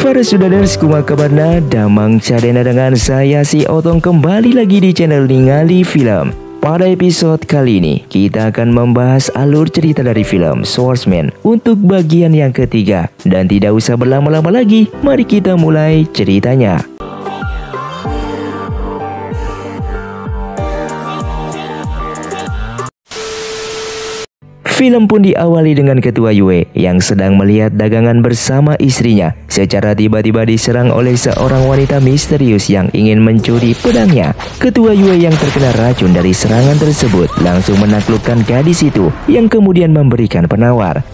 Para saudara semua kabarna damang cadena dengan saya si Otong kembali lagi di channel Ningali Film. Pada episode kali ini kita akan membahas alur cerita dari film Swordsman untuk bagian yang ketiga. Dan tidak usah berlama-lama lagi, mari kita mulai ceritanya. Film pun diawali dengan Ketua Yue yang sedang melihat dagangan bersama istrinya. Secara tiba-tiba diserang oleh seorang wanita misterius yang ingin mencuri pedangnya. Ketua Yue yang terkena racun dari serangan tersebut langsung menaklukkan gadis itu yang kemudian memberikan penawar.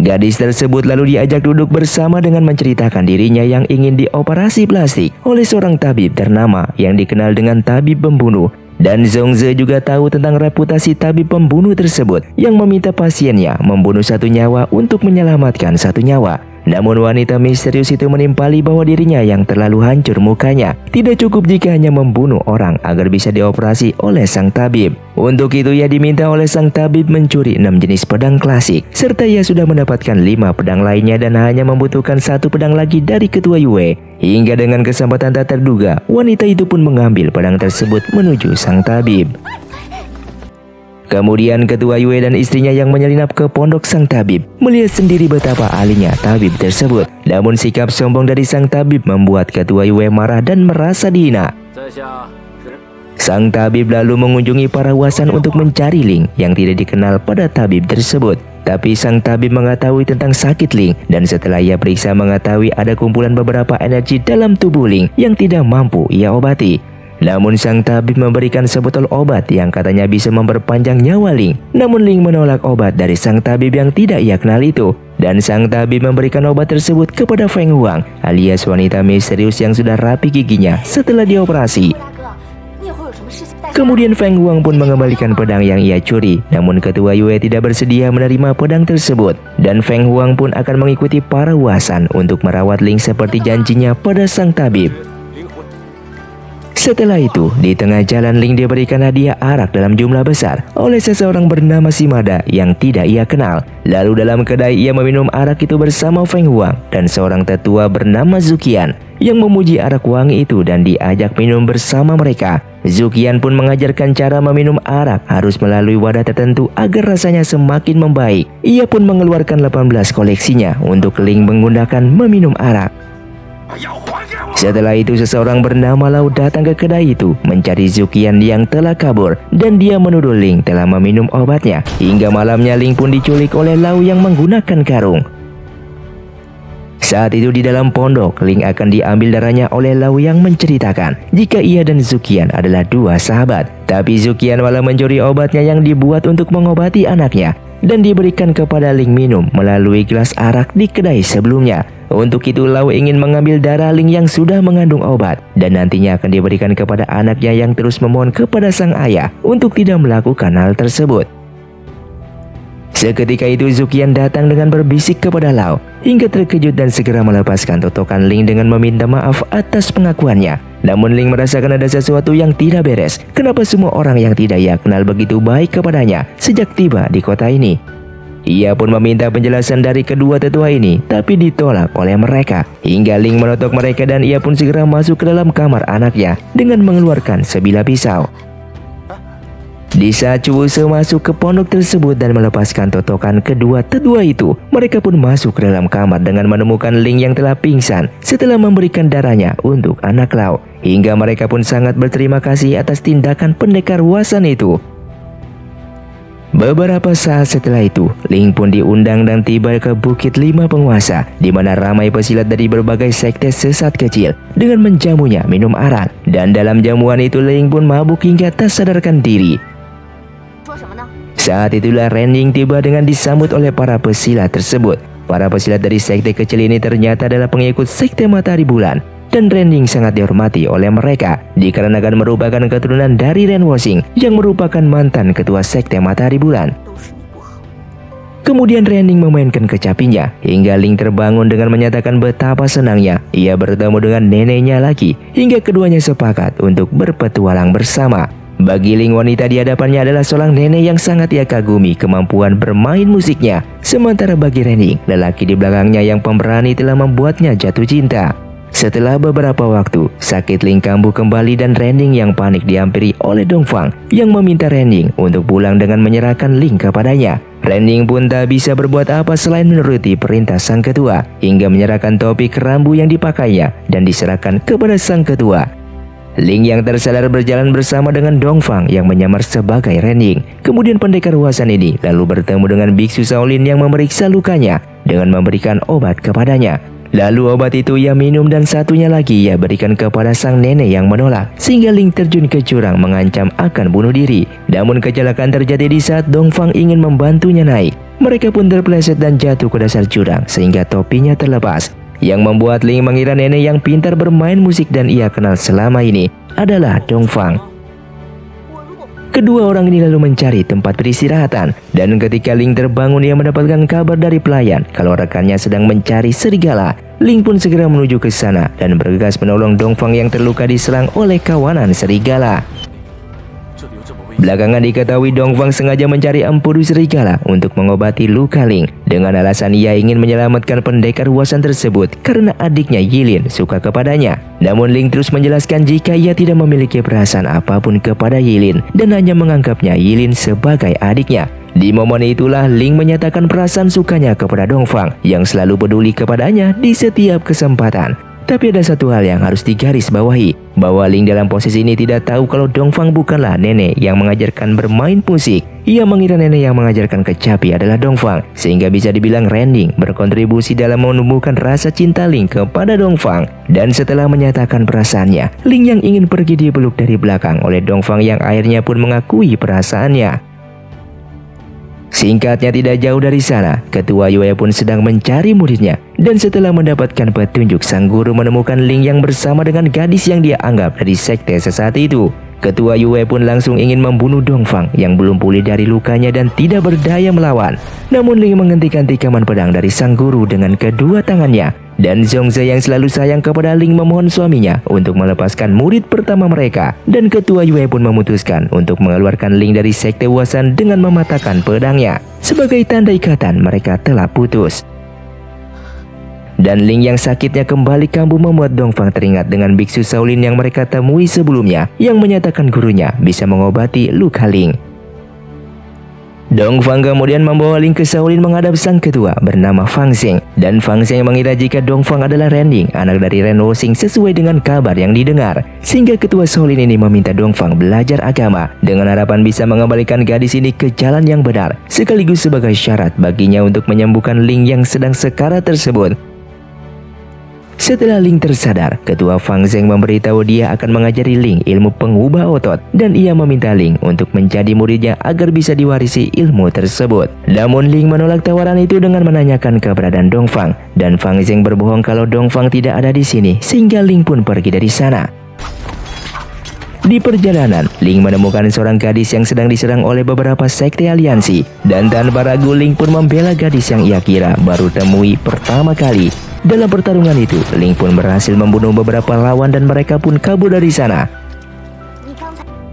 Gadis tersebut lalu diajak duduk bersama dengan menceritakan dirinya yang ingin dioperasi plastik oleh seorang tabib ternama yang dikenal dengan tabib pembunuh. Dan Zhongze juga tahu tentang reputasi tabib pembunuh tersebut yang meminta pasiennya membunuh satu nyawa untuk menyelamatkan satu nyawa. Namun wanita misterius itu menimpali bahwa dirinya yang terlalu hancur mukanya tidak cukup jika hanya membunuh orang agar bisa dioperasi oleh sang tabib. Untuk itu ia diminta oleh sang tabib mencuri 6 jenis pedang klasik, serta ia sudah mendapatkan 5 pedang lainnya dan hanya membutuhkan 1 pedang lagi dari Ketua Yue. Hingga dengan kesempatan tak terduga, wanita itu pun mengambil pedang tersebut menuju sang tabib. Kemudian Ketua Yue dan istrinya yang menyelinap ke pondok sang tabib melihat sendiri betapa ahlinya tabib tersebut. Namun sikap sombong dari sang tabib membuat Ketua Yue marah dan merasa dihina. Sang tabib lalu mengunjungi para wasan untuk mencari Ling yang tidak dikenal pada tabib tersebut. Tapi sang tabib mengetahui tentang sakit Ling, dan setelah ia periksa mengetahui ada kumpulan beberapa energi dalam tubuh Ling yang tidak mampu ia obati. Namun sang tabib memberikan sebotol obat yang katanya bisa memperpanjang nyawa Ling. Namun Ling menolak obat dari sang tabib yang tidak ia kenal itu. Dan sang tabib memberikan obat tersebut kepada Feng Huang alias wanita misterius yang sudah rapi giginya setelah dioperasi. Kemudian Feng Huang pun mengembalikan pedang yang ia curi. Namun Ketua Yue tidak bersedia menerima pedang tersebut. Dan Feng Huang pun akan mengikuti para wasan untuk merawat Ling seperti janjinya pada sang tabib. Setelah itu, di tengah jalan Ling diberikan hadiah arak dalam jumlah besar oleh seseorang bernama Shimada yang tidak ia kenal. Lalu dalam kedai ia meminum arak itu bersama Feng Huang dan seorang tetua bernama Zuqian yang memuji arak wangi itu dan diajak minum bersama mereka. Zuqian pun mengajarkan cara meminum arak harus melalui wadah tertentu agar rasanya semakin membaik. Ia pun mengeluarkan 18 koleksinya untuk Ling menggunakan meminum arak. Setelah itu seseorang bernama Lau datang ke kedai itu mencari Zuqian yang telah kabur dan dia menuduh Ling telah meminum obatnya. Hingga malamnya Ling pun diculik oleh Lau yang menggunakan karung. Saat itu di dalam pondok, Ling akan diambil darahnya oleh Lau yang menceritakan jika ia dan Zuqian adalah 2 sahabat. Tapi Zuqian malah mencuri obatnya yang dibuat untuk mengobati anaknya dan diberikan kepada Ling minum melalui gelas arak di kedai sebelumnya. Untuk itu Lau ingin mengambil darah Ling yang sudah mengandung obat dan nantinya akan diberikan kepada anaknya yang terus memohon kepada sang ayah untuk tidak melakukan hal tersebut. Seketika itu Zuqian datang dengan berbisik kepada Lau hingga terkejut dan segera melepaskan totokan Ling dengan meminta maaf atas pengakuannya. Namun Ling merasakan ada sesuatu yang tidak beres. Kenapa semua orang yang tidak ia kenal begitu baik kepadanya sejak tiba di kota ini? Ia pun meminta penjelasan dari kedua tetua ini, tapi ditolak oleh mereka. Hingga Ling menotok mereka dan ia pun segera masuk ke dalam kamar anaknya dengan mengeluarkan sebilah pisau. Di saat Chu Wuze masuk ke pondok tersebut dan melepaskan totokan kedua tetua itu, mereka pun masuk ke dalam kamar dengan menemukan Ling yang telah pingsan setelah memberikan darahnya untuk anak Lau. Hingga mereka pun sangat berterima kasih atas tindakan pendekar wasan itu. Beberapa saat setelah itu, Ling pun diundang dan tiba ke Bukit 5 Penguasa, di mana ramai pesilat dari berbagai sekte sesat kecil dengan menjamunya minum arak. Dan dalam jamuan itu Ling pun mabuk hingga tak sadarkan diri. Saat itulah Renjing tiba dengan disambut oleh para pesilat tersebut. Para pesilat dari sekte kecil ini ternyata adalah pengikut sekte Matahari Bulan. Dan Renjing sangat dihormati oleh mereka dikarenakan merupakan keturunan dari Ren Woxing yang merupakan mantan ketua sekte Matahari Bulan. Kemudian Renjing memainkan kecapinya hingga Ling terbangun dengan menyatakan betapa senangnya ia bertemu dengan neneknya lagi hingga keduanya sepakat untuk berpetualang bersama. Bagi Ling, wanita di hadapannya adalah seorang nenek yang sangat ia kagumi kemampuan bermain musiknya. Sementara bagi Renning, lelaki di belakangnya yang pemberani telah membuatnya jatuh cinta. Setelah beberapa waktu, sakit Ling kambuh kembali dan Renning yang panik dihampiri oleh Dongfang yang meminta Renning untuk pulang dengan menyerahkan Ling kepadanya. Renning pun tak bisa berbuat apa selain menuruti perintah sang ketua hingga menyerahkan topi kerambu yang dipakainya dan diserahkan kepada sang ketua. Ling yang tersadar berjalan bersama dengan Dongfang yang menyamar sebagai Renning. Kemudian pendekar Huasan ini lalu bertemu dengan biksu Shaolin yang memeriksa lukanya dengan memberikan obat kepadanya. Lalu obat itu ia minum dan satunya lagi ia berikan kepada sang nenek yang menolak, sehingga Ling terjun ke jurang mengancam akan bunuh diri. Namun kecelakaan terjadi di saat Dongfang ingin membantunya naik. Mereka pun terpeleset dan jatuh ke dasar jurang sehingga topinya terlepas, yang membuat Ling mengira nenek yang pintar bermain musik dan ia kenal selama ini adalah Dongfang. Kedua orang ini lalu mencari tempat peristirahatan, dan ketika Ling terbangun ia mendapatkan kabar dari pelayan kalau rekannya sedang mencari serigala. Ling pun segera menuju ke sana dan bergegas menolong Dongfang yang terluka diserang oleh kawanan serigala. Belakangan diketahui Dongfang sengaja mencari empedu serigala untuk mengobati luka Ling dengan alasan ia ingin menyelamatkan pendekar Huasan tersebut karena adiknya Yilin suka kepadanya. Namun Ling terus menjelaskan jika ia tidak memiliki perasaan apapun kepada Yilin dan hanya menganggapnya Yilin sebagai adiknya. Di momen itulah Ling menyatakan perasaan sukanya kepada Dongfang yang selalu peduli kepadanya di setiap kesempatan. Tapi ada satu hal yang harus digarisbawahi, bahwa Ling dalam posisi ini tidak tahu kalau Dongfang bukanlah nenek yang mengajarkan bermain musik. Ia mengira nenek yang mengajarkan kecapi adalah Dongfang, sehingga bisa dibilang Renning berkontribusi dalam menumbuhkan rasa cinta Ling kepada Dongfang. Dan setelah menyatakan perasaannya, Ling yang ingin pergi dipeluk dari belakang oleh Dongfang yang akhirnya pun mengakui perasaannya. Singkatnya, tidak jauh dari sana, ketua Yue pun sedang mencari muridnya. Dan setelah mendapatkan petunjuk, sang guru menemukan Ling yang bersama dengan gadis yang dia anggap dari sekte sesaat itu. Ketua Yue pun langsung ingin membunuh Dongfang yang belum pulih dari lukanya dan tidak berdaya melawan. Namun Ling menghentikan tikaman pedang dari sang guru dengan kedua tangannya. Dan Zhongze yang selalu sayang kepada Ling memohon suaminya untuk melepaskan murid pertama mereka. Dan ketua Yue pun memutuskan untuk mengeluarkan Ling dari sekte Huasan dengan mematahkan pedangnya. Sebagai tanda ikatan mereka telah putus. Dan Ling yang sakitnya kembali kambuh membuat Dongfang teringat dengan biksu Shaolin yang mereka temui sebelumnya, yang menyatakan gurunya bisa mengobati luka Ling. Dongfang kemudian membawa Ling ke Shaolin menghadap sang ketua bernama Fang Zheng. Dan Fang Zheng mengira jika Dongfang adalah Renning, anak dari Ren Woxing sesuai dengan kabar yang didengar. Sehingga ketua Shaolin ini meminta Dongfang belajar agama dengan harapan bisa mengembalikan gadis ini ke jalan yang benar, sekaligus sebagai syarat baginya untuk menyembuhkan Ling yang sedang sekarat tersebut. Setelah Ling tersadar, ketua Fang Zheng memberitahu dia akan mengajari Ling ilmu pengubah otot dan ia meminta Ling untuk menjadi muridnya agar bisa diwarisi ilmu tersebut. Namun Ling menolak tawaran itu dengan menanyakan keberadaan Dongfang, dan Fang Zheng berbohong kalau Dongfang tidak ada di sini, sehingga Ling pun pergi dari sana. Di perjalanan, Ling menemukan seorang gadis yang sedang diserang oleh beberapa sekte aliansi, dan tanpa ragu Ling pun membela gadis yang ia kira baru temui pertama kali. Dalam pertarungan itu, Ling pun berhasil membunuh beberapa lawan dan mereka pun kabur dari sana.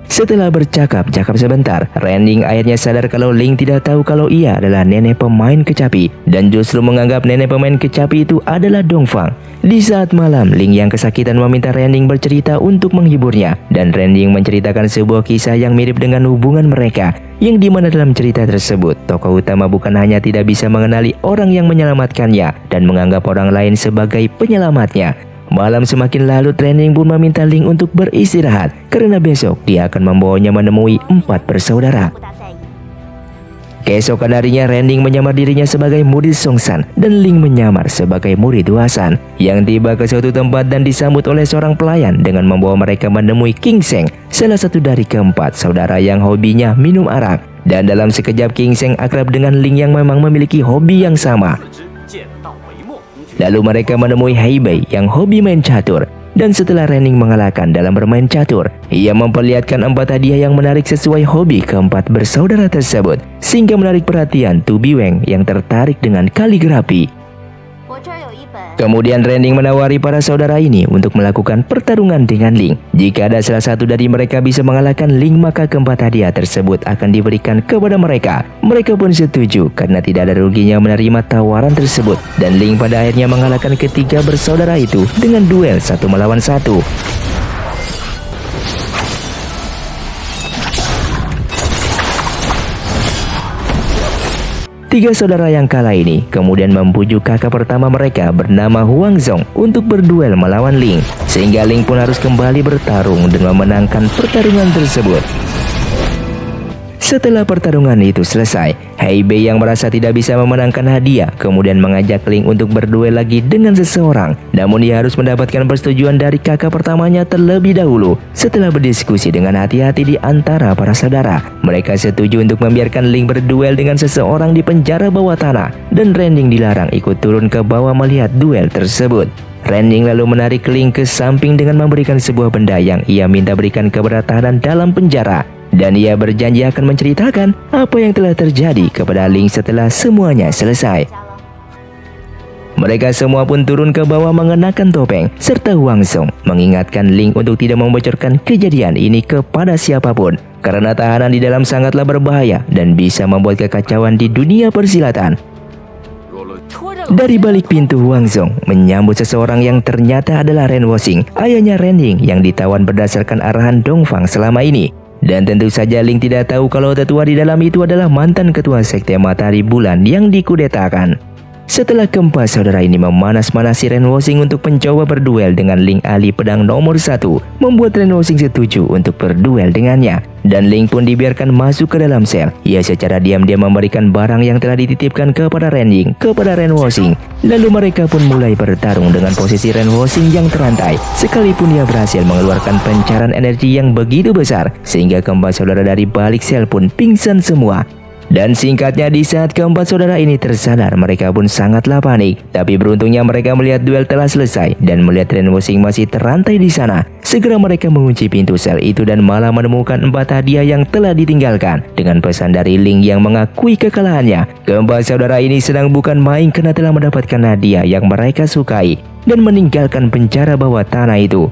Setelah bercakap-cakap sebentar, Renning akhirnya sadar kalau Ling tidak tahu kalau ia adalah nenek pemain kecapi dan justru menganggap nenek pemain kecapi itu adalah Dongfang. Di saat malam, Ling yang kesakitan meminta Renning bercerita untuk menghiburnya, dan Renning menceritakan sebuah kisah yang mirip dengan hubungan mereka, yang dimana dalam cerita tersebut tokoh utama bukan hanya tidak bisa mengenali orang yang menyelamatkannya dan menganggap orang lain sebagai penyelamatnya. Malam semakin larut, Renning pun meminta Ling untuk beristirahat karena besok dia akan membawanya menemui 4 bersaudara. Keesokan harinya, Renning menyamar dirinya sebagai murid Songsan dan Ling menyamar sebagai murid Huasan yang tiba ke suatu tempat dan disambut oleh seorang pelayan dengan membawa mereka menemui King Seng, salah satu dari keempat saudara yang hobinya minum arak. Dan dalam sekejap King Seng akrab dengan Ling yang memang memiliki hobi yang sama. Lalu mereka menemui Heibei yang hobi main catur. Dan setelah Renning mengalahkan dalam bermain catur, ia memperlihatkan 4 hadiah yang menarik sesuai hobi keempat bersaudara tersebut, sehingga menarik perhatian Tu Biweng yang tertarik dengan kaligrafi. Kemudian Rending menawari para saudara ini untuk melakukan pertarungan dengan Ling. Jika ada salah satu dari mereka bisa mengalahkan Ling, maka keempat hadiah tersebut akan diberikan kepada mereka. Mereka pun setuju karena tidak ada ruginya menerima tawaran tersebut. Dan Ling pada akhirnya mengalahkan ketiga bersaudara itu dengan duel 1 melawan 1. Tiga saudara yang kalah ini kemudian membujuk kakak pertama mereka bernama Huang Zhong untuk berduel melawan Ling, sehingga Ling pun harus kembali bertarung dan memenangkan pertarungan tersebut. Setelah pertarungan itu selesai, Hei Bei yang merasa tidak bisa memenangkan hadiah kemudian mengajak Ling untuk berduel lagi dengan seseorang. Namun dia harus mendapatkan persetujuan dari kakak pertamanya terlebih dahulu. Setelah berdiskusi dengan hati-hati di antara para saudara, mereka setuju untuk membiarkan Ling berduel dengan seseorang di penjara bawah tanah, dan Rending dilarang ikut turun ke bawah melihat duel tersebut. Rending lalu menarik Ling ke samping dengan memberikan sebuah benda yang ia minta berikan kepada tahanan dalam penjara. Dan ia berjanji akan menceritakan apa yang telah terjadi kepada Ling setelah semuanya selesai. Mereka semua pun turun ke bawah mengenakan topeng, serta Huang Zhong mengingatkan Ling untuk tidak membocorkan kejadian ini kepada siapapun, karena tahanan di dalam sangatlah berbahaya dan bisa membuat kekacauan di dunia persilatan. Dari balik pintu, Huang Zhong menyambut seseorang yang ternyata adalah Ren Woxing, ayahnya Rending yang ditawan berdasarkan arahan Dongfang selama ini. Dan tentu saja Ling tidak tahu kalau tetua di dalam itu adalah mantan ketua sekte Matahari Bulan yang dikudetakan. Setelah keempat saudara ini memanas-manasi Ren Woxing untuk mencoba berduel dengan Ling ahli pedang nomor 1, membuat Ren Woxing setuju untuk berduel dengannya. Dan Ling pun dibiarkan masuk ke dalam sel. Ia secara diam-diam memberikan barang yang telah dititipkan kepada Rending kepada Ren Woxing. Lalu mereka pun mulai bertarung dengan posisi Ren Woxing yang terantai. Sekalipun ia berhasil mengeluarkan pancaran energi yang begitu besar, sehingga keempat saudara dari balik sel pun pingsan semua. Dan singkatnya, di saat keempat saudara ini tersadar, mereka pun sangatlah panik. Tapi beruntungnya mereka melihat duel telah selesai dan melihat Ren Woxing masih terantai di sana. Segera mereka mengunci pintu sel itu dan malah menemukan 4 hadiah yang telah ditinggalkan dengan pesan dari Ling yang mengakui kekalahannya. Keempat saudara ini sedang bukan main karena telah mendapatkan hadiah yang mereka sukai dan meninggalkan penjara bawah tanah itu.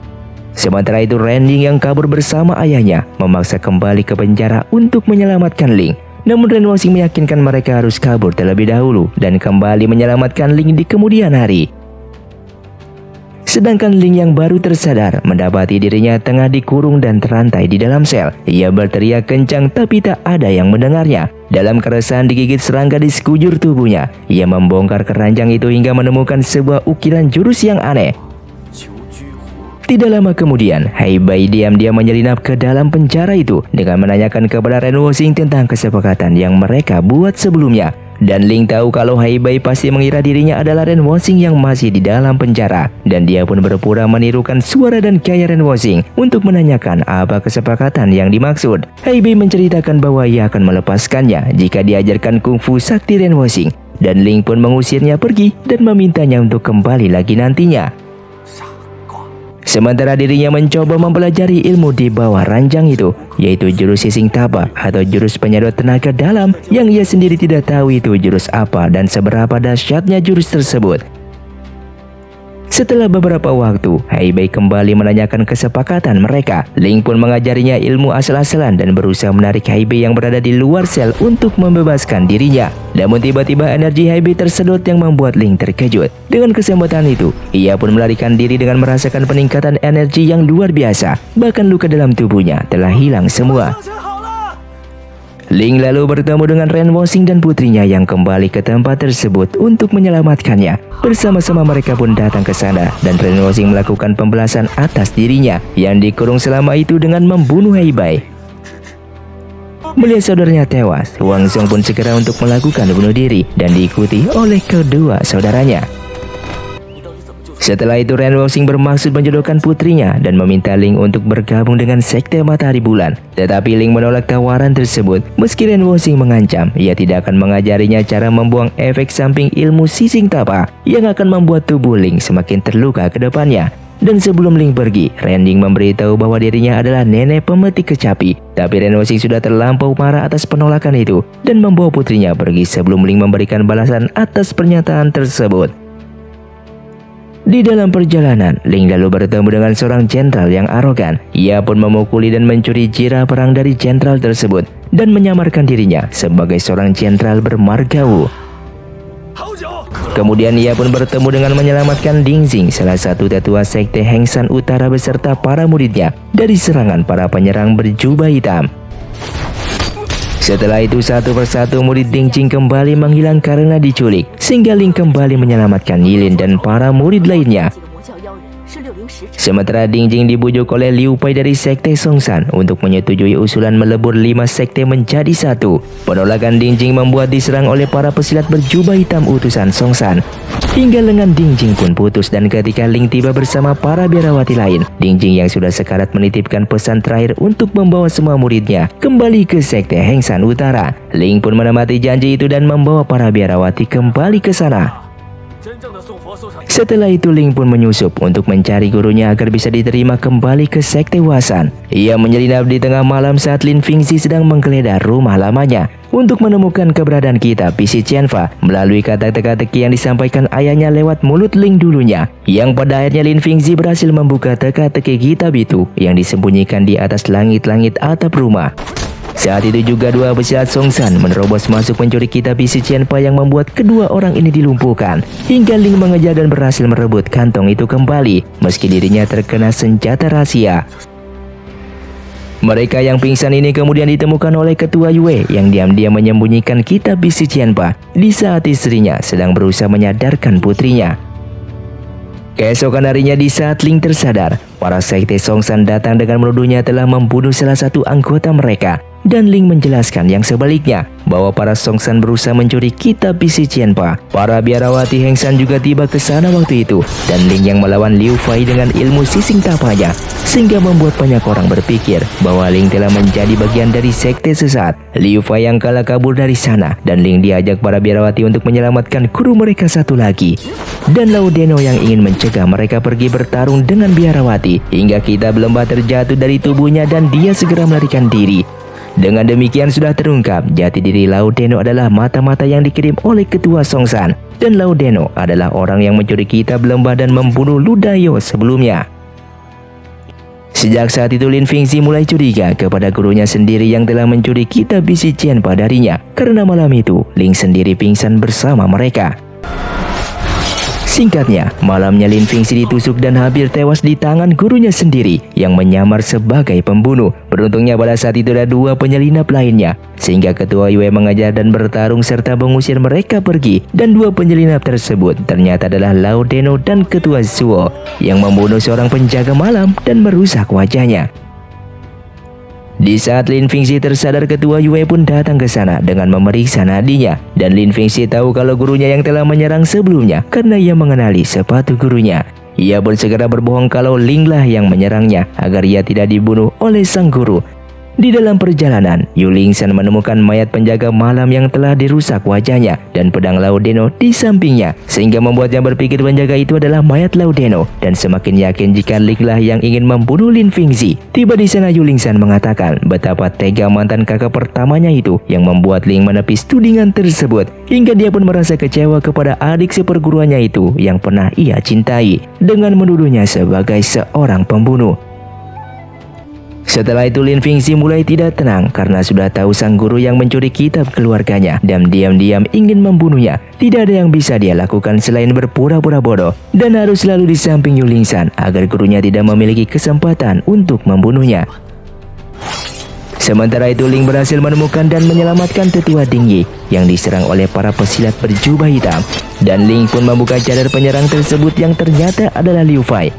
Sementara itu Rending yang kabur bersama ayahnya memaksa kembali ke penjara untuk menyelamatkan Ling. Namun Ren Woxing meyakinkan mereka harus kabur terlebih dahulu dan kembali menyelamatkan Ling di kemudian hari. Sedangkan Ling yang baru tersadar mendapati dirinya tengah dikurung dan terantai di dalam sel. Ia berteriak kencang tapi tak ada yang mendengarnya. Dalam keresahan digigit serangga di sekujur tubuhnya, ia membongkar keranjang itu hingga menemukan sebuah ukiran jurus yang aneh. Tidak lama kemudian, Hei Bei diam-diam menyelinap ke dalam penjara itu dengan menanyakan kepada Ren Woxing tentang kesepakatan yang mereka buat sebelumnya. Dan Ling tahu kalau Hei Bei pasti mengira dirinya adalah Ren Woxing yang masih di dalam penjara. Dan dia pun berpura menirukan suara dan gaya Ren Woxing untuk menanyakan apa kesepakatan yang dimaksud. Hei Bei menceritakan bahwa ia akan melepaskannya jika diajarkan kungfu sakti Ren Woxing. Dan Ling pun mengusirnya pergi dan memintanya untuk kembali lagi nantinya. Sementara dirinya mencoba mempelajari ilmu di bawah ranjang itu, yaitu jurus Sising Tapa atau jurus penyedot tenaga dalam, yang ia sendiri tidak tahu itu jurus apa dan seberapa dahsyatnya jurus tersebut. Setelah beberapa waktu, Hei Bei kembali menanyakan kesepakatan mereka. Ling pun mengajarinya ilmu asal-asalan dan berusaha menarik Hei Bei yang berada di luar sel untuk membebaskan dirinya. Namun tiba-tiba energi Hei Bei tersedot yang membuat Ling terkejut. Dengan kesempatan itu, ia pun melarikan diri dengan merasakan peningkatan energi yang luar biasa. Bahkan luka dalam tubuhnya telah hilang semua. Ling lalu bertemu dengan Ren Woxing dan putrinya yang kembali ke tempat tersebut untuk menyelamatkannya. Bersama-sama mereka pun datang ke sana dan Ren Woxing melakukan pembalasan atas dirinya yang dikurung selama itu dengan membunuh Hei Bei. Melihat saudaranya tewas, Huang Zhong pun segera untuk melakukan bunuh diri dan diikuti oleh kedua saudaranya. Setelah itu Ren Woxing bermaksud menjodohkan putrinya dan meminta Ling untuk bergabung dengan sekte Matahari Bulan. Tetapi Ling menolak tawaran tersebut. Meski Ren Woxing mengancam ia tidak akan mengajarinya cara membuang efek samping ilmu Sising Tapa yang akan membuat tubuh Ling semakin terluka ke depannya. Dan sebelum Ling pergi, Rending memberitahu bahwa dirinya adalah nenek pemetik kecapi. Tapi Ren Woxing sudah terlampau marah atas penolakan itu dan membawa putrinya pergi sebelum Ling memberikan balasan atas pernyataan tersebut. Di dalam perjalanan, Ling lalu bertemu dengan seorang jenderal yang arogan. Ia pun memukuli dan mencuri jirah perang dari jenderal tersebut dan menyamarkan dirinya sebagai seorang jenderal bermarga Wu. Kemudian ia pun bertemu dengan menyelamatkan Ding Jing, salah satu tetua sekte Heng Shan Utara beserta para muridnya dari serangan para penyerang berjubah hitam. Setelah itu satu persatu murid Ding Jing kembali menghilang karena diculik, sehingga Ling kembali menyelamatkan Yilin dan para murid lainnya. Sementara Ding Jing dibujuk oleh Liu Pai dari sekte Songshan untuk menyetujui usulan melebur 5 sekte menjadi satu. Penolakan Ding Jing membuat diserang oleh para pesilat berjubah hitam utusan Songshan, hingga lengan Ding Jing pun putus. Dan ketika Ling tiba bersama para biarawati lain, Ding Jing yang sudah sekarat menitipkan pesan terakhir untuk membawa semua muridnya kembali ke sekte Heng Shan Utara. Ling pun menepati janji itu dan membawa para biarawati kembali ke sana. Setelah itu Ling pun menyusup untuk mencari gurunya agar bisa diterima kembali ke sekte Huashan. Ia menyelinap di tengah malam saat Lin Fingzi sedang menggeledah rumah lamanya untuk menemukan keberadaan kitab Bisi Qianfa melalui kata teka-teki yang disampaikan ayahnya lewat mulut Ling dulunya, yang pada akhirnya Lin Fingzi berhasil membuka teka-teki kitab itu yang disembunyikan di atas langit-langit atap rumah. Saat itu juga dua pesilat Songshan menerobos masuk mencuri kitab Bisi Qianfa yang membuat kedua orang ini dilumpuhkan, hingga Ling mengejar dan berhasil merebut kantong itu kembali meski dirinya terkena senjata rahasia. Mereka yang pingsan ini kemudian ditemukan oleh ketua Yue yang diam-diam menyembunyikan kitab Bisi Qianfa di saat istrinya sedang berusaha menyadarkan putrinya. Keesokan harinya di saat Ling tersadar, para sekte Songshan datang dengan menuduhnya telah membunuh salah satu anggota mereka. Dan Ling menjelaskan yang sebaliknya, bahwa para Songshan berusaha mencuri kitab Bisi Qianfa. Para biarawati Heng Shan juga tiba ke sana waktu itu, dan Ling yang melawan Liu Fai dengan ilmu sising tapanya, sehingga membuat banyak orang berpikir bahwa Ling telah menjadi bagian dari sekte sesat. Liu Fai yang kalah kabur dari sana, dan Ling diajak para biarawati untuk menyelamatkan guru mereka satu lagi. Dan Lao Deno yang ingin mencegah mereka pergi bertarung dengan biarawati, hingga kitab lembah terjatuh dari tubuhnya dan dia segera melarikan diri. Dengan demikian sudah terungkap jati diri Lao Deno adalah mata-mata yang dikirim oleh ketua Songshan, dan Lao Deno adalah orang yang mencuri kitab lembah dan membunuh Lu Dayo sebelumnya. Sejak saat itu Lin Fingzi mulai curiga kepada gurunya sendiri yang telah mencuri kitab Bisi Qianfa darinya, karena malam itu Ling sendiri pingsan bersama mereka. Singkatnya, malamnya Lin Fingzi ditusuk dan hampir tewas di tangan gurunya sendiri yang menyamar sebagai pembunuh. Beruntungnya pada saat itu ada dua penyelinap lainnya, sehingga ketua Yue mengejar dan bertarung serta mengusir mereka pergi. Dan dua penyelinap tersebut ternyata adalah Lao Deno dan ketua Zuo yang membunuh seorang penjaga malam dan merusak wajahnya. Di saat Lin Fingzi tersadar, ketua Yue pun datang ke sana dengan memeriksa nadinya. Dan Lin Fingzi tahu kalau gurunya yang telah menyerang sebelumnya karena ia mengenali sepatu gurunya. Ia pun segera berbohong kalau Ling lah yang menyerangnya agar ia tidak dibunuh oleh sang guru. Di dalam perjalanan, Yu Lingshan menemukan mayat penjaga malam yang telah dirusak wajahnya dan pedang Lao Deno di sampingnya, sehingga membuatnya berpikir penjaga itu adalah mayat Lao Deno dan semakin yakin jika Ling lah yang ingin membunuh Lin Fingzi. Tiba di sana Yu Lingshan mengatakan betapa tega mantan kakak pertamanya itu yang membuat Ling menepis tudingan tersebut, hingga dia pun merasa kecewa kepada adik seperguruannya itu yang pernah ia cintai dengan menuduhnya sebagai seorang pembunuh. Setelah itu Lin Fingzi mulai tidak tenang karena sudah tahu sang guru yang mencuri kitab keluarganya dan diam-diam ingin membunuhnya. Tidak ada yang bisa dia lakukan selain berpura-pura bodoh dan harus selalu di samping Yu Lingshan agar gurunya tidak memiliki kesempatan untuk membunuhnya. Sementara itu Ling berhasil menemukan dan menyelamatkan tetua Ding Yi yang diserang oleh para pesilat berjubah hitam, dan Ling pun membuka cadar penyerang tersebut yang ternyata adalah Liu Fai.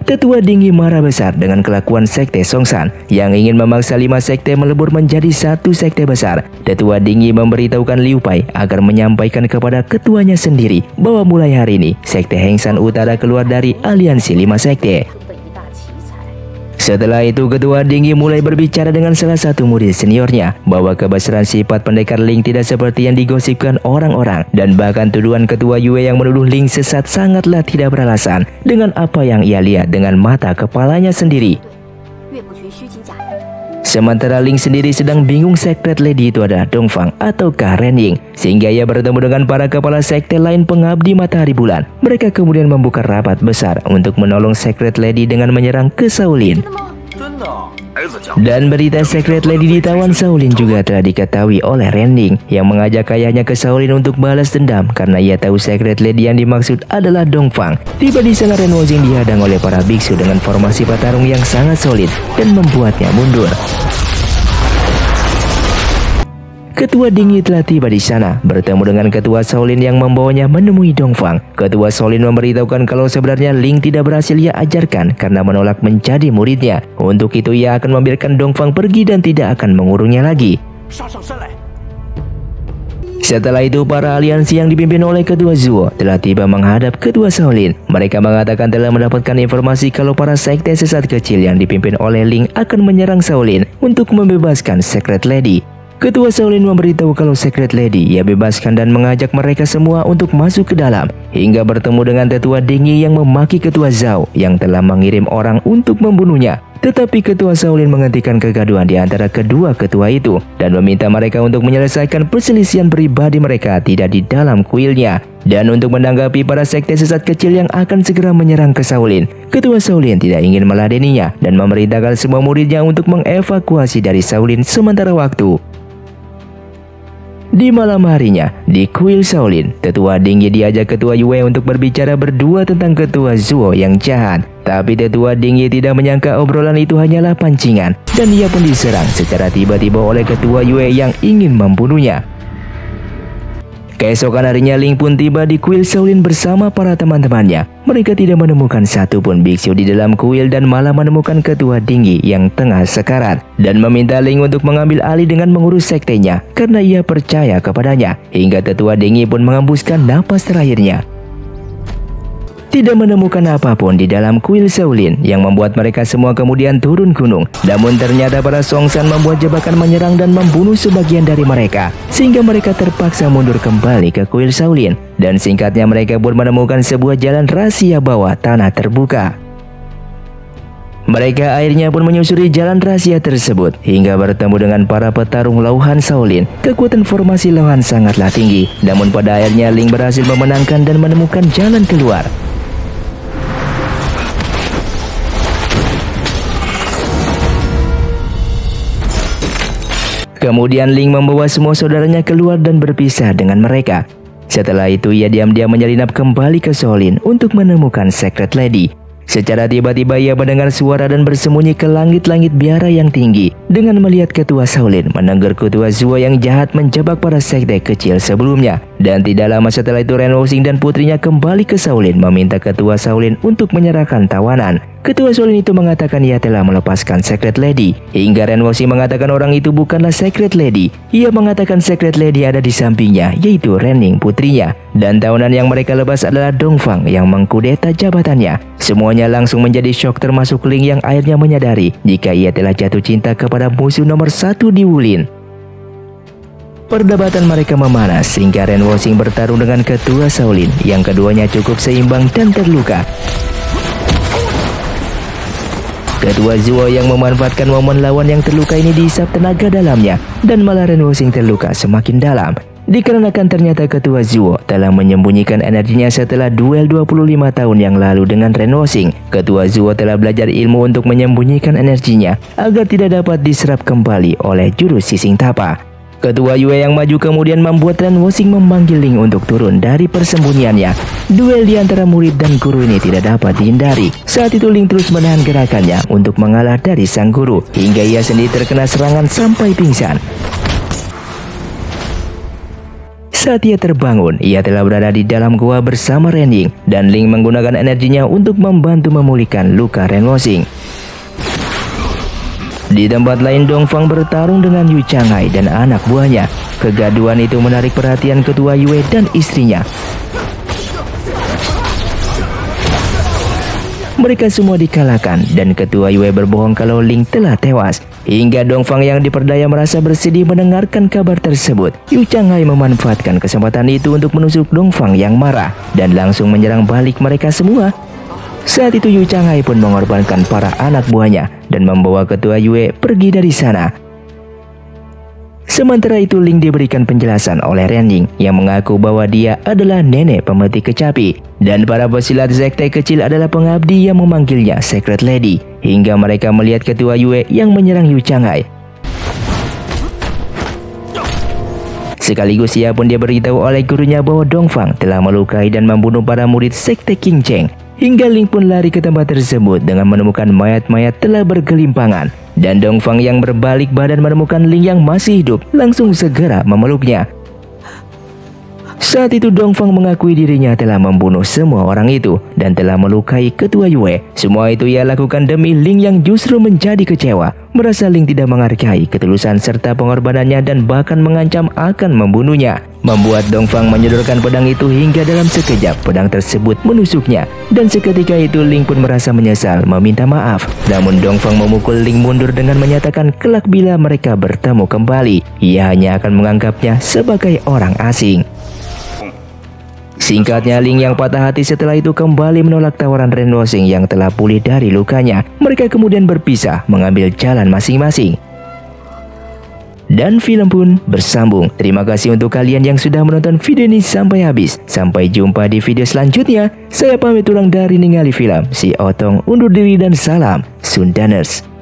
Tetua Ding Yi marah besar dengan kelakuan sekte Songshan yang ingin memaksa 5 sekte melebur menjadi satu sekte besar. Tetua Ding Yi memberitahukan Liu Pai agar menyampaikan kepada ketuanya sendiri bahwa mulai hari ini sekte Heng Shan Utara keluar dari aliansi 5 sekte. Setelah itu ketua Ding Yi mulai berbicara dengan salah satu murid seniornya bahwa kebesaran sifat pendekar Ling tidak seperti yang digosipkan orang-orang, dan bahkan tuduhan ketua Yue yang menuduh Ling sesat sangatlah tidak beralasan dengan apa yang ia lihat dengan mata kepalanya sendiri. Sementara Ling sendiri sedang bingung Secret Lady itu adalah Dongfang ataukah Ren Ying, sehingga ia bertemu dengan para kepala sekte lain pengabdi matahari bulan. Mereka kemudian membuka rapat besar untuk menolong Secret Lady dengan menyerang ke Shaolin. Dan berita Secret Lady ditawan Shaolin juga telah diketahui oleh Ren Ying, yang mengajak ayahnya ke Shaolin untuk balas dendam karena ia tahu Secret Lady yang dimaksud adalah Dongfang. Tiba di sana Ren Wosing dihadang oleh para biksu dengan formasi petarung yang sangat solid dan membuatnya mundur. Ketua Dingyi telah tiba di sana, bertemu dengan Ketua Shaolin yang membawanya menemui Dongfang. Ketua Shaolin memberitahukan kalau sebenarnya Ling tidak berhasil ia ajarkan karena menolak menjadi muridnya. Untuk itu ia akan membiarkan Dongfang pergi dan tidak akan mengurungnya lagi. Setelah itu para aliansi yang dipimpin oleh Ketua Zuo telah tiba menghadap Ketua Shaolin. Mereka mengatakan telah mendapatkan informasi kalau para sekte sesat kecil yang dipimpin oleh Ling akan menyerang Shaolin untuk membebaskan Secret Lady. Ketua Shaolin memberitahu kalau Secret Lady ia bebaskan dan mengajak mereka semua untuk masuk ke dalam, hingga bertemu dengan Tetua Dingyi yang memaki Ketua Zhao yang telah mengirim orang untuk membunuhnya. Tetapi Ketua Shaolin menghentikan kegaduhan di antara kedua ketua itu dan meminta mereka untuk menyelesaikan perselisihan pribadi mereka tidak di dalam kuilnya. Dan untuk menanggapi para sekte sesat kecil yang akan segera menyerang ke Shaolin, Ketua Shaolin tidak ingin meladeninya dan memerintahkan semua muridnya untuk mengevakuasi dari Shaolin sementara waktu. Di malam harinya, di kuil Shaolin, Tetua Dingyi diajak Ketua Yue untuk berbicara berdua tentang Ketua Zuo yang jahat. Tapi Tetua Dingyi tidak menyangka obrolan itu hanyalah pancingan, dan ia pun diserang secara tiba-tiba oleh Ketua Yue yang ingin membunuhnya. Keesokan harinya Ling pun tiba di kuil Shaolin bersama para teman-temannya. Mereka tidak menemukan satupun biksu di dalam kuil dan malah menemukan Ketua Dingyi yang tengah sekarat dan meminta Ling untuk mengambil alih dengan mengurus sektenya karena ia percaya kepadanya. Hingga Tetua Dingyi pun mengembuskan napas terakhirnya. Tidak menemukan apapun di dalam kuil Shaolin yang membuat mereka semua kemudian turun gunung. Namun ternyata para Songsan membuat jebakan menyerang dan membunuh sebagian dari mereka, sehingga mereka terpaksa mundur kembali ke kuil Shaolin. Dan singkatnya mereka pun menemukan sebuah jalan rahasia bawah tanah terbuka. Mereka akhirnya pun menyusuri jalan rahasia tersebut hingga bertemu dengan para petarung Lauhan Shaolin. Kekuatan formasi Lauhan sangatlah tinggi, namun pada akhirnya Ling berhasil memenangkan dan menemukan jalan keluar. Kemudian Ling membawa semua saudaranya keluar dan berpisah dengan mereka. Setelah itu ia diam-diam menyelinap kembali ke Shaolin untuk menemukan Secret Lady. Secara tiba-tiba ia mendengar suara dan bersembunyi ke langit-langit biara yang tinggi. Dengan melihat Ketua Shaolin menegur Ketua Zuo yang jahat menjebak para sekte kecil sebelumnya. Dan tidak lama setelah itu Ren Wosing dan putrinya kembali ke Shaolin meminta Ketua Shaolin untuk menyerahkan tawanan. Ketua Shaolin itu mengatakan ia telah melepaskan Secret Lady. Hingga Ren Wosing mengatakan orang itu bukanlah Secret Lady. Ia mengatakan Secret Lady ada di sampingnya, yaitu Ren Ying putrinya. Dan tawanan yang mereka lepas adalah Dongfang yang mengkudeta jabatannya. Semuanya langsung menjadi syok termasuk Ling yang akhirnya menyadari jika ia telah jatuh cinta kepada musuh nomor 1 di Wulin. Perdebatan mereka memanas sehingga Ren Wosing bertarung dengan Ketua Shaolin yang keduanya cukup seimbang dan terluka. Ketua Zuo yang memanfaatkan momen lawan yang terluka ini dihisap tenaga dalamnya dan malah Ren Wosing terluka semakin dalam. Dikarenakan ternyata Ketua Zuo telah menyembunyikan energinya setelah duel 25 tahun yang lalu dengan Ren Wosing. Ketua Zuo telah belajar ilmu untuk menyembunyikan energinya agar tidak dapat diserap kembali oleh jurus Sising Tapa. Ketua Yue yang maju kemudian membuat Ren Wosing memanggil Ling untuk turun dari persembunyiannya. Duel di antara murid dan guru ini tidak dapat dihindari. Saat itu Ling terus menahan gerakannya untuk mengalah dari sang guru hingga ia sendiri terkena serangan sampai pingsan. Saat ia terbangun, ia telah berada di dalam gua bersama Ren Ying dan Ling menggunakan energinya untuk membantu memulihkan luka Ren Wosing. Di tempat lain Dongfang bertarung dengan Yu Changhai dan anak buahnya. Kegaduhan itu menarik perhatian Ketua Yue dan istrinya. Mereka semua dikalahkan dan Ketua Yue berbohong kalau Ling telah tewas. Hingga Dongfang yang diperdaya merasa bersedih mendengarkan kabar tersebut. Yu Changhai memanfaatkan kesempatan itu untuk menusuk Dongfang yang marah dan langsung menyerang balik mereka semua. Saat itu Yu Changhai pun mengorbankan para anak buahnya dan membawa ketua Yue pergi dari sana. Sementara itu Ling diberikan penjelasan oleh Renjing yang mengaku bahwa dia adalah nenek pemetik kecapi dan para pesilat sekte kecil adalah pengabdi yang memanggilnya Secret Lady, hingga mereka melihat ketua Yue yang menyerang Yu Changhai. Sekaligus ia pun dia beritahu oleh gurunya bahwa Dongfang telah melukai dan membunuh para murid sekte King Cheng. Hingga Ling pun lari ke tempat tersebut dengan menemukan mayat-mayat telah bergelimpangan. Dan Dongfang yang berbalik badan menemukan Ling yang masih hidup langsung segera memeluknya. Saat itu Dongfang mengakui dirinya telah membunuh semua orang itu dan telah melukai ketua Yue. Semua itu ia lakukan demi Ling yang justru menjadi kecewa, merasa Ling tidak menghargai ketulusan serta pengorbanannya dan bahkan mengancam akan membunuhnya. Membuat Dongfang menyodorkan pedang itu hingga dalam sekejap pedang tersebut menusuknya. Dan seketika itu Ling pun merasa menyesal meminta maaf. Namun Dongfang memukul Ling mundur dengan menyatakan kelak bila mereka bertemu kembali, ia hanya akan menganggapnya sebagai orang asing. Singkatnya, Ling yang patah hati setelah itu kembali menolak tawaran Ren Wuxing yang telah pulih dari lukanya. Mereka kemudian berpisah mengambil jalan masing-masing. Dan film pun bersambung. Terima kasih untuk kalian yang sudah menonton video ini sampai habis. Sampai jumpa di video selanjutnya. Saya pamit ulang dari Ningali Film. Si Otong undur diri dan salam Sundaners.